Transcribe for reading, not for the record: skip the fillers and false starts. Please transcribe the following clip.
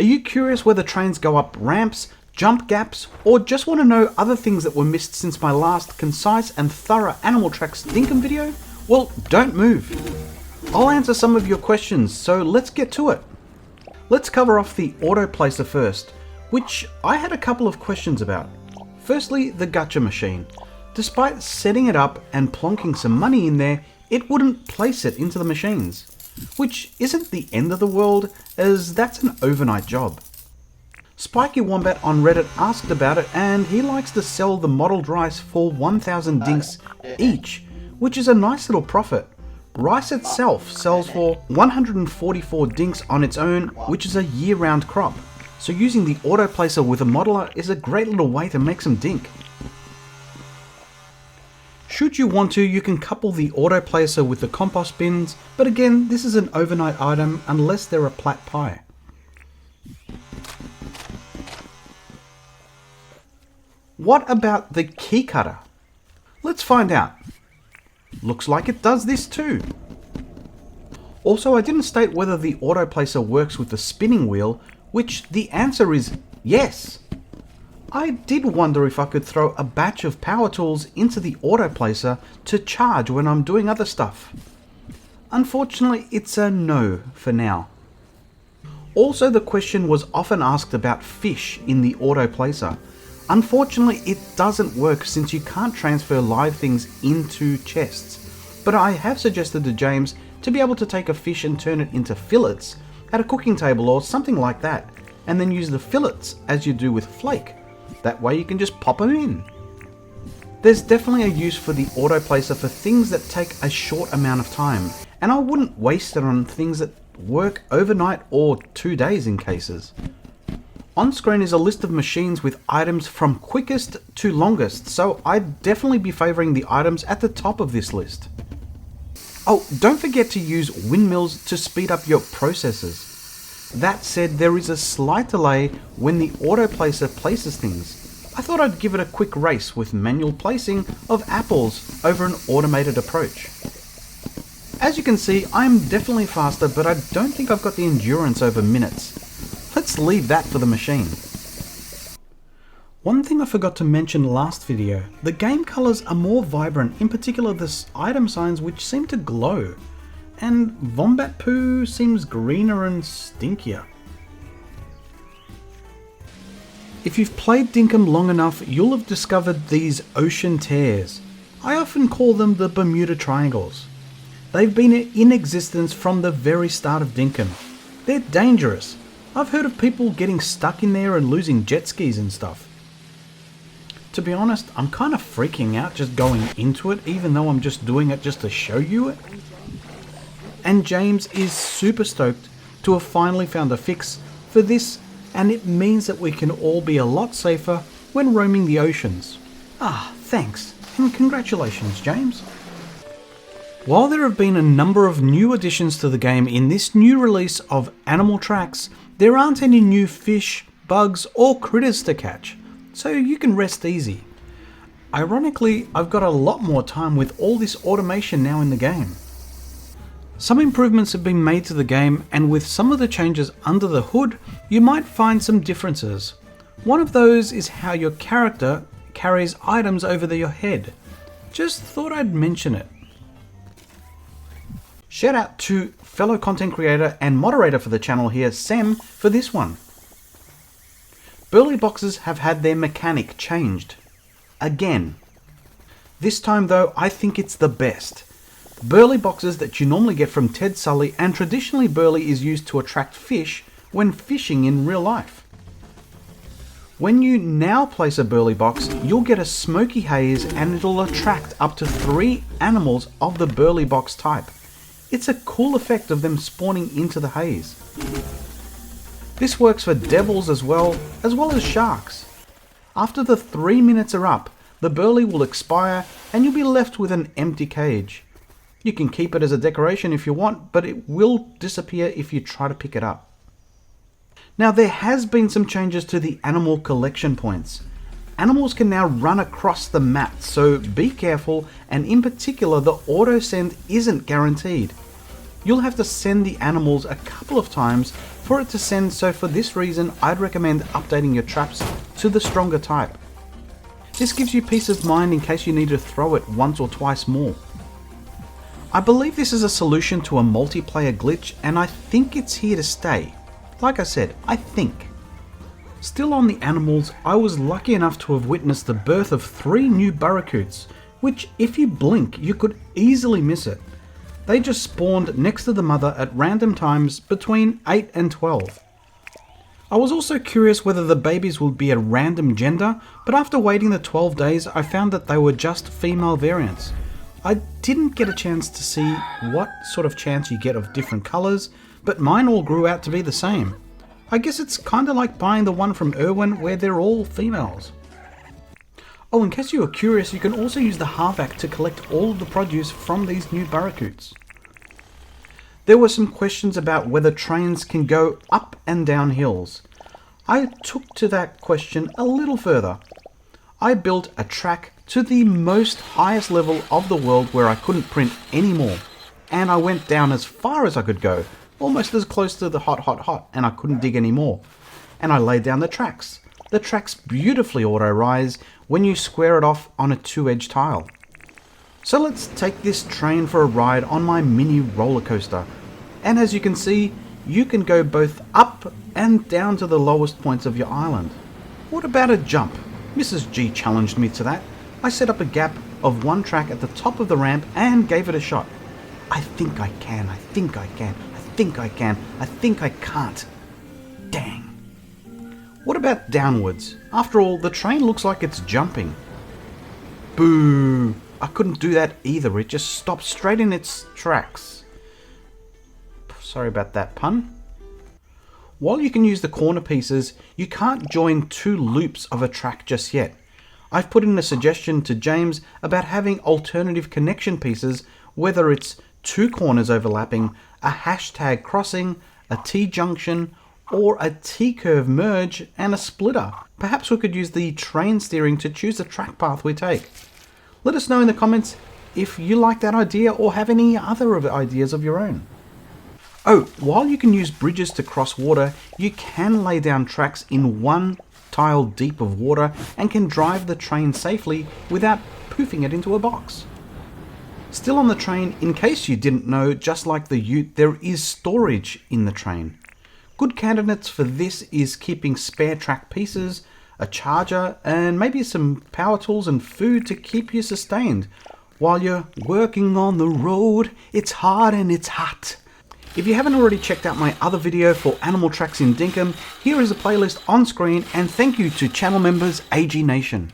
Are you curious whether trains go up ramps, jump gaps, or just want to know other things that were missed since my last concise and thorough Animal Tracks Dinkum video? Well, don't move. I'll answer some of your questions, so let's get to it. Let's cover off the auto placer first, which I had a couple of questions about. Firstly, the gacha machine. Despite setting it up and plonking some money in there, it wouldn't place it into the machines. Which isn't the end of the world, as that's an overnight job. Spiky Wombat on Reddit asked about it, and he likes to sell the modelled rice for 1,000 dinks each, which is a nice little profit. Rice itself sells for 144 dinks on its own, which is a year-round crop. So using the auto placer with a modeler is a great little way to make some dink. Should you want to, you can couple the auto placer with the compost bins, but again, this is an overnight item unless they're a plat pie. What about the key cutter? Let's find out. Looks like it does this too. Also, I didn't state whether the auto placer works with the spinning wheel, which the answer is yes. I did wonder if I could throw a batch of power tools into the auto placer to charge when I'm doing other stuff. Unfortunately, it's a no for now. Also, the question was often asked about fish in the auto placer. Unfortunately, it doesn't work since you can't transfer live things into chests. But I have suggested to James to be able to take a fish and turn it into fillets at a cooking table or something like that, and then use the fillets as you do with flake. That way you can just pop them in. There's definitely a use for the auto placer for things that take a short amount of time, and I wouldn't waste it on things that work overnight or 2 days in cases. On screen is a list of machines with items from quickest to longest, so I'd definitely be favouring the items at the top of this list. Oh, don't forget to use windmills to speed up your processes. That said, there is a slight delay when the auto placer places things. I thought I'd give it a quick race with manual placing of apples over an automated approach. As you can see, I'm definitely faster, but I don't think I've got the endurance over minutes. Let's leave that for the machine. One thing I forgot to mention last video, the game colours are more vibrant, in particular the item signs which seem to glow. And Wombat poo seems greener and stinkier. If you've played Dinkum long enough, you'll have discovered these ocean tears. I often call them the Bermuda Triangles. They've been in existence from the very start of Dinkum. They're dangerous. I've heard of people getting stuck in there and losing jet skis and stuff. To be honest, I'm kind of freaking out just going into it, even though I'm just doing it just to show you it. And James is super stoked to have finally found a fix for this, and it means that we can all be a lot safer when roaming the oceans. Ah, thanks, and congratulations, James. While there have been a number of new additions to the game in this new release of Animal Tracks, there aren't any new fish, bugs, or critters to catch, so you can rest easy. Ironically, I've got a lot more time with all this automation now in the game. Some improvements have been made to the game, and with some of the changes under the hood, you might find some differences. One of those is how your character carries items over your head. Just thought I'd mention it. Shout out to fellow content creator and moderator for the channel here, Sam, for this one. Burley boxes have had their mechanic changed. Again. This time though, I think it's the best. Burley boxes that you normally get from Ted Sully, and traditionally burley is used to attract fish when fishing in real life. When you now place a burley box, you'll get a smoky haze and it'll attract up to 3 animals of the burley box type. It's a cool effect of them spawning into the haze. This works for devils as well as sharks. After the 3 minutes are up, the burley will expire and you'll be left with an empty cage. You can keep it as a decoration if you want, but it will disappear if you try to pick it up. Now there has been some changes to the animal collection points. Animals can now run across the map, so be careful, and in particular the auto send isn't guaranteed. you'll have to send the animals a couple of times for it to send, so for this reason I'd recommend updating your traps to the stronger type. This gives you peace of mind in case you need to throw it once or twice more. I believe this is a solution to a multiplayer glitch, and I think it's here to stay. Like I said, I think. Still on the animals, I was lucky enough to have witnessed the birth of 3 new barracudas, which if you blink, you could easily miss it. They just spawned next to the mother at random times between 8 and 12. I was also curious whether the babies would be a random gender, but after waiting the 12 days, I found that they were just female variants. I didn't get a chance to see what sort of chance you get of different colours, but mine all grew out to be the same. I guess it's kinda like buying the one from Irwin where they're all females. Oh, in case you were curious, you can also use the Harvac to collect all of the produce from these new barracudas. There were some questions about whether trains can go up and down hills. I took to that question a little further. I built a track to the most highest level of the world where I couldn't print any more, and I went down as far as I could go, almost as close to the hot, and I couldn't dig any more. And I laid down the tracks. The tracks beautifully auto-rise when you square it off on a 2-edge tile. So let's take this train for a ride on my mini roller coaster. And as you can see, you can go both up and down to the lowest points of your island. What about a jump? Mrs. G challenged me to that. I set up a gap of 1 track at the top of the ramp and gave it a shot. I think I can, I think I can, I think I can, I think I can't. Dang. What about downwards? After all, the train looks like it's jumping. Boo! I couldn't do that either, it just stopped straight in its tracks. Sorry about that pun. While you can use the corner pieces, you can't join 2 loops of a track just yet. I've put in a suggestion to James about having alternative connection pieces, whether it's 2 corners overlapping, a hashtag crossing, a T-junction, or a T-curve merge and a splitter. Perhaps we could use the train steering to choose the track path we take. Let us know in the comments if you like that idea or have any other ideas of your own. Oh, while you can use bridges to cross water, you can lay down tracks in 1 tile deep of water and can drive the train safely without poofing it into a box. Still on the train, in case you didn't know, just like the Ute, there is storage in the train. Good candidates for this is keeping spare track pieces, a charger, and maybe some power tools and food to keep you sustained. While you're working on the road, it's hard and it's hot. If you haven't already checked out my other video for animal tracks in Dinkum, here is a playlist on screen, and thank you to channel members AG Nation.